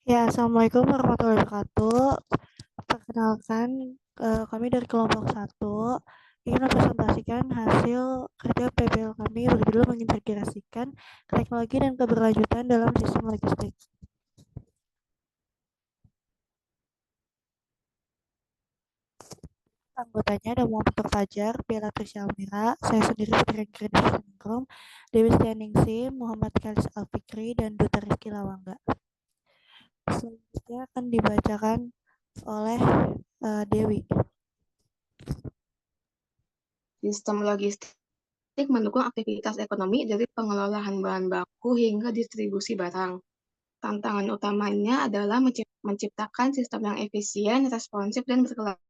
Ya, Assalamualaikum warahmatullahi wabarakatuh. Perkenalkan, kami dari kelompok satu ingin mempresentasikan hasil kerja PPL kami berjudul mengintegrasikan teknologi dan keberlanjutan dalam sistem logistik. Anggotanya ada Muhammad Fajar, Bella Trisha Almira, saya sendiri Putri Ingrid Singkrom, Dewi Setianingsi, Muhammad Kalis Alfikri, dan Duta Rizky Lawangga. Selanjutnya akan dibacakan oleh Dewi. Sistem logistik mendukung aktivitas ekonomi dari pengelolaan bahan baku hingga distribusi barang. Tantangan utamanya adalah menciptakan sistem yang efisien, responsif, dan berkelanjutan.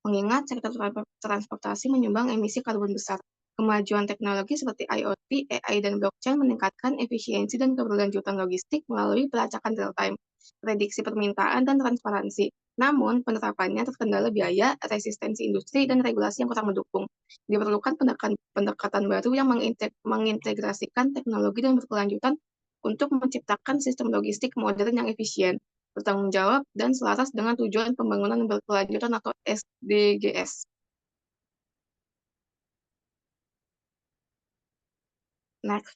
Mengingat sektor transportasi menyumbang emisi karbon besar. Kemajuan teknologi seperti IoT, AI, dan blockchain meningkatkan efisiensi dan keberlanjutan logistik melalui pelacakan real-time, prediksi permintaan, dan transparansi. Namun, penerapannya terkendala biaya, resistensi industri, dan regulasi yang kurang mendukung. Diperlukan pendekatan baru yang mengintegrasikan teknologi dan berkelanjutan untuk menciptakan sistem logistik modern yang efisien, bertanggung jawab, dan selaras dengan tujuan pembangunan berkelanjutan atau SDGs. Next.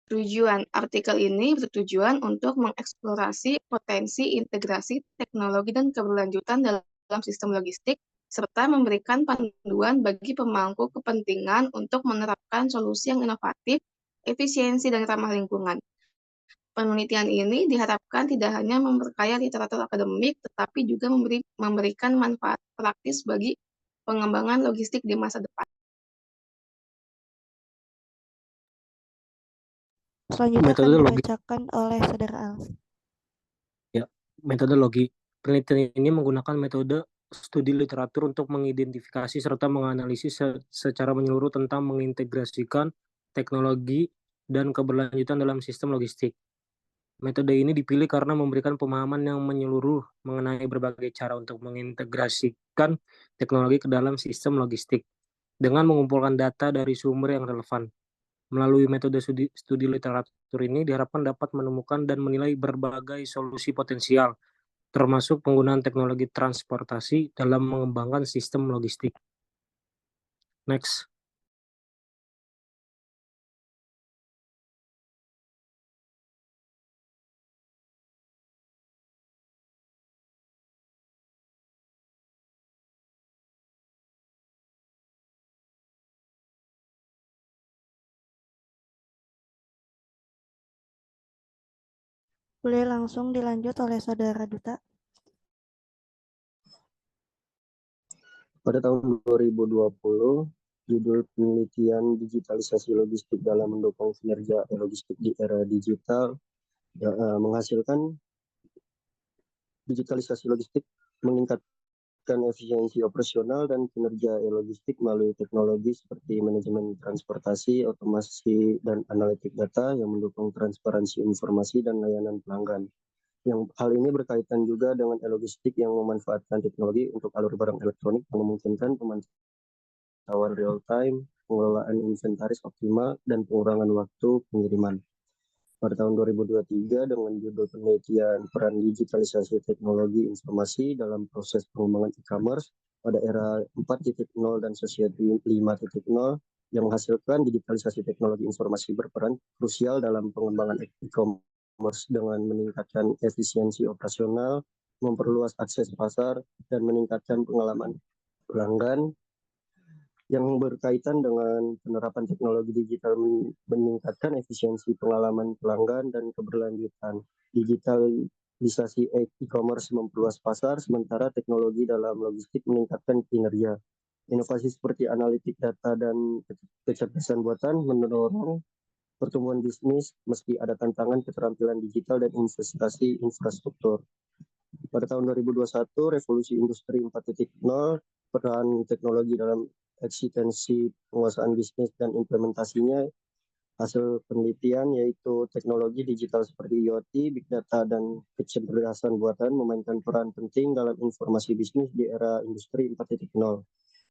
Tujuan artikel ini bertujuan untuk mengeksplorasi potensi integrasi teknologi dan keberlanjutan dalam sistem logistik, serta memberikan panduan bagi pemangku kepentingan untuk menerapkan solusi yang inovatif, efisiensi, dan ramah lingkungan. Penelitian ini diharapkan tidak hanya memperkaya literatur akademik, tetapi juga memberikan manfaat praktis bagi pengembangan logistik di masa depan. Selanjutnya akan Metodologi dibacakan oleh Saudara Al. ya, metodologi penelitian ini menggunakan metode studi literatur untuk mengidentifikasi serta menganalisis secara menyeluruh tentang mengintegrasikan teknologi dan keberlanjutan dalam sistem logistik. Metode ini dipilih karena memberikan pemahaman yang menyeluruh mengenai berbagai cara untuk mengintegrasikan teknologi ke dalam sistem logistik dengan mengumpulkan data dari sumber yang relevan. Melalui metode studi literatur ini diharapkan dapat menemukan dan menilai berbagai solusi potensial, termasuk penggunaan teknologi transportasi dalam mengembangkan sistem logistik. Next. Boleh langsung dilanjut oleh Saudara Duta. Pada tahun 2020, judul penelitian digitalisasi logistik dalam mendukung kinerja logistik di era digital menghasilkan digitalisasi logistik meningkatkan efisiensi operasional dan kinerja logistik melalui teknologi seperti manajemen transportasi, otomasi, dan analitik data yang mendukung transparansi informasi dan layanan pelanggan. Yang hal ini berkaitan juga dengan logistik yang memanfaatkan teknologi untuk alur barang elektronik yang memungkinkan pemantauan real time, pengelolaan inventaris optimal, dan pengurangan waktu pengiriman. Pada tahun 2023 dengan judul penelitian peran digitalisasi teknologi informasi dalam proses pengembangan e-commerce pada era 4.0 dan Society 5.0 yang menghasilkan digitalisasi teknologi informasi berperan krusial dalam pengembangan e-commerce dengan meningkatkan efisiensi operasional, memperluas akses pasar, dan meningkatkan pengalaman pelanggan yang berkaitan dengan penerapan teknologi digital meningkatkan efisiensi pengalaman pelanggan dan keberlanjutan. Digitalisasi e-commerce memperluas pasar, sementara teknologi dalam logistik meningkatkan kinerja. Inovasi seperti analitik data dan kecerdasan buatan mendorong pertumbuhan bisnis meski ada tantangan keterampilan digital dan investasi infrastruktur. Pada tahun 2021, revolusi industri 4.0, peran teknologi dalam eksistensi penguasaan bisnis dan implementasinya, hasil penelitian yaitu teknologi digital seperti IoT, Big Data, dan kecerdasan buatan memainkan peran penting dalam informasi bisnis di era industri 4.0.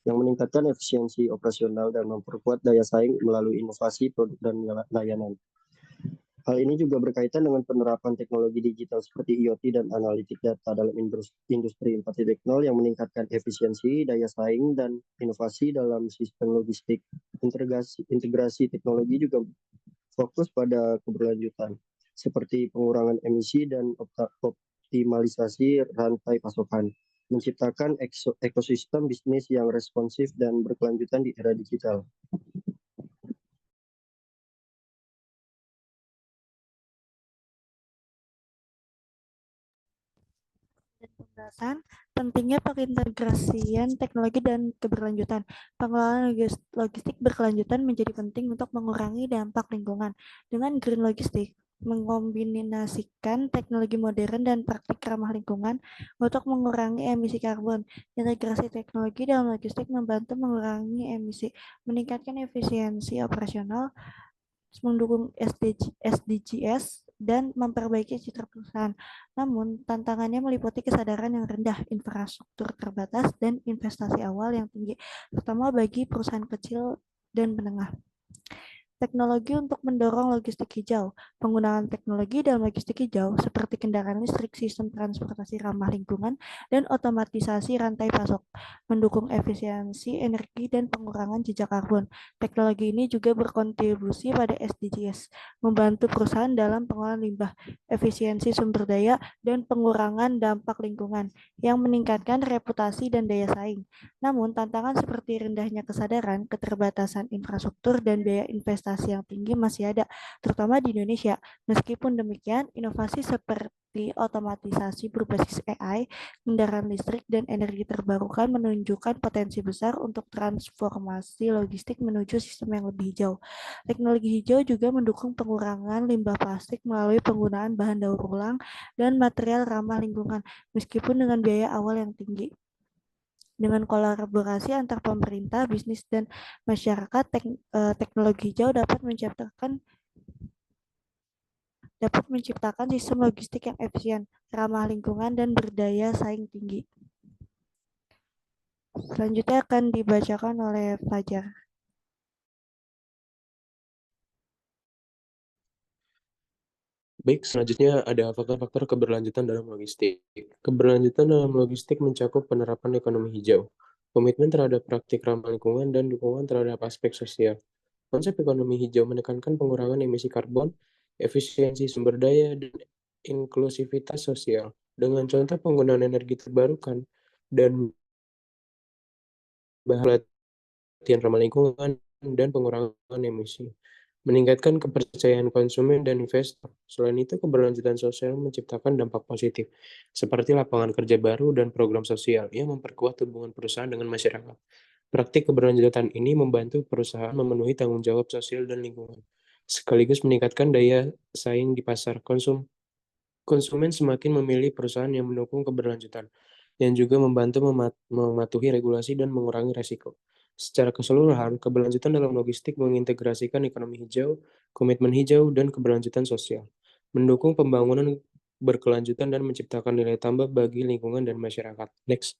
yang meningkatkan efisiensi operasional dan memperkuat daya saing melalui inovasi produk dan layanan. Hal ini juga berkaitan dengan penerapan teknologi digital seperti IoT dan analitik data dalam industri 4.0 yang meningkatkan efisiensi, daya saing, dan inovasi dalam sistem logistik. Integrasi teknologi juga fokus pada keberlanjutan, seperti pengurangan emisi dan optimalisasi rantai pasokan, menciptakan ekosistem bisnis yang responsif dan berkelanjutan di era digital. Dan pembahasan pentingnya pengintegrasian teknologi dan keberlanjutan. Pengelolaan logistik berkelanjutan menjadi penting untuk mengurangi dampak lingkungan. Dengan green logistik, mengombinasikan teknologi modern dan praktik ramah lingkungan untuk mengurangi emisi karbon. Integrasi teknologi dalam logistik membantu mengurangi emisi, meningkatkan efisiensi operasional, mendukung SDGs, dan memperbaiki citra perusahaan. Namun, tantangannya meliputi kesadaran yang rendah, infrastruktur terbatas, dan investasi awal yang tinggi, terutama bagi perusahaan kecil dan menengah. Teknologi untuk mendorong logistik hijau. Penggunaan teknologi dalam logistik hijau seperti kendaraan listrik, sistem transportasi ramah lingkungan, dan otomatisasi rantai pasok mendukung efisiensi energi dan pengurangan jejak karbon. Teknologi ini juga berkontribusi pada SDGs, membantu perusahaan dalam pengolahan limbah, efisiensi sumber daya, dan pengurangan dampak lingkungan yang meningkatkan reputasi dan daya saing. Namun, tantangan seperti rendahnya kesadaran, keterbatasan infrastruktur, dan biaya investasi yang tinggi masih ada, terutama di Indonesia. Meskipun demikian, inovasi seperti otomatisasi berbasis AI, kendaraan listrik, dan energi terbarukan menunjukkan potensi besar untuk transformasi logistik menuju sistem yang lebih hijau. Teknologi hijau juga mendukung pengurangan limbah plastik melalui penggunaan bahan daur ulang dan material ramah lingkungan, meskipun dengan biaya awal yang tinggi. Dengan kolaborasi antar pemerintah, bisnis, dan masyarakat, teknologi hijau dapat menciptakan sistem logistik yang efisien, ramah lingkungan, dan berdaya saing tinggi. Selanjutnya akan dibacakan oleh Fajar. Baik, selanjutnya ada faktor-faktor keberlanjutan dalam logistik. Keberlanjutan dalam logistik mencakup penerapan ekonomi hijau, komitmen terhadap praktik ramah lingkungan, dan dukungan terhadap aspek sosial. Konsep ekonomi hijau menekankan pengurangan emisi karbon, efisiensi sumber daya, dan inklusivitas sosial. Dengan contoh penggunaan energi terbarukan dan bahan latihan ramah lingkungan dan pengurangan emisi, meningkatkan kepercayaan konsumen dan investor. Selain itu, keberlanjutan sosial menciptakan dampak positif, seperti lapangan kerja baru dan program sosial yang memperkuat hubungan perusahaan dengan masyarakat. Praktik keberlanjutan ini membantu perusahaan memenuhi tanggung jawab sosial dan lingkungan, sekaligus meningkatkan daya saing di pasar. Konsumen semakin memilih perusahaan yang mendukung keberlanjutan, yang juga membantu mematuhi regulasi dan mengurangi resiko. Secara keseluruhan, keberlanjutan dalam logistik mengintegrasikan ekonomi hijau, komitmen hijau, dan keberlanjutan sosial, mendukung pembangunan berkelanjutan dan menciptakan nilai tambah bagi lingkungan dan masyarakat. Next.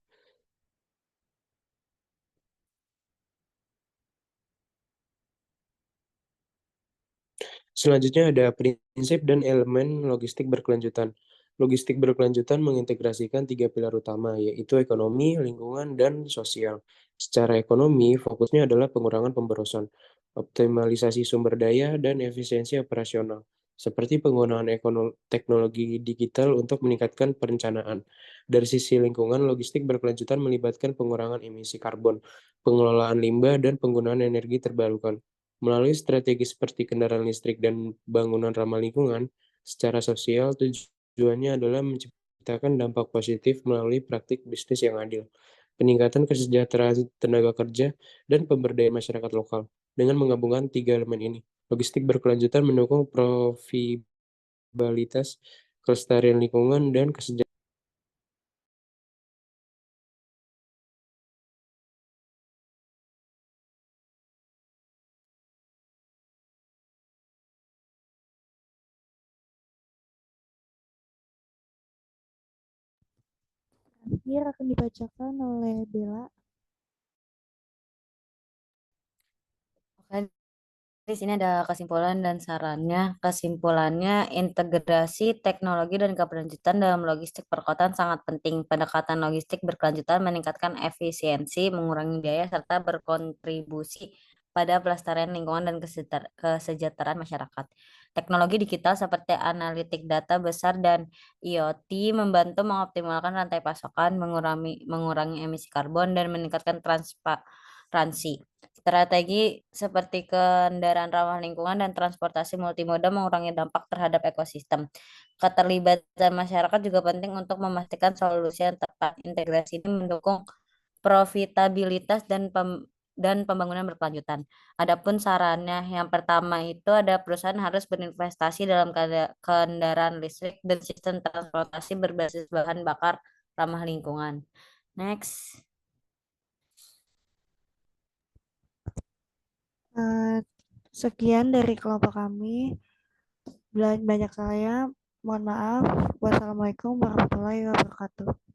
Selanjutnya ada prinsip dan elemen logistik berkelanjutan. Logistik berkelanjutan mengintegrasikan tiga pilar utama, yaitu ekonomi, lingkungan, dan sosial. Secara ekonomi, fokusnya adalah pengurangan pemborosan, optimalisasi sumber daya, dan efisiensi operasional, seperti penggunaan teknologi digital untuk meningkatkan perencanaan. Dari sisi lingkungan, logistik berkelanjutan melibatkan pengurangan emisi karbon, pengelolaan limbah, dan penggunaan energi terbarukan. Melalui strategi seperti kendaraan listrik dan bangunan ramah lingkungan, secara sosial tujuannya adalah menciptakan dampak positif melalui praktik bisnis yang adil, peningkatan kesejahteraan tenaga kerja, dan pemberdayaan masyarakat lokal. Dengan menggabungkan tiga elemen ini, logistik berkelanjutan mendukung profitabilitas, kelestarian lingkungan, dan kesejahteraan. Terakhir akan dibacakan oleh Bella. Di sini ada kesimpulan dan sarannya. Kesimpulannya, integrasi teknologi dan keberlanjutan dalam logistik perkotaan sangat penting. Pendekatan logistik berkelanjutan meningkatkan efisiensi, mengurangi biaya, serta berkontribusi pada pelestarian lingkungan dan kesejahteraan masyarakat. Teknologi digital seperti analitik data besar dan IoT membantu mengoptimalkan rantai pasokan, mengurangi emisi karbon, dan meningkatkan transparansi. Strategi seperti kendaraan ramah lingkungan dan transportasi multimoda mengurangi dampak terhadap ekosistem. Keterlibatan masyarakat juga penting untuk memastikan solusi yang tepat. Integrasi ini mendukung profitabilitas dan pembangunan berkelanjutan. Adapun sarannya, yang pertama itu ada perusahaan harus berinvestasi dalam kendaraan listrik dan sistem transportasi berbasis bahan bakar ramah lingkungan. Next. Sekian dari kelompok kami. Banyak saya. Mohon maaf. Wassalamualaikum warahmatullahi wabarakatuh.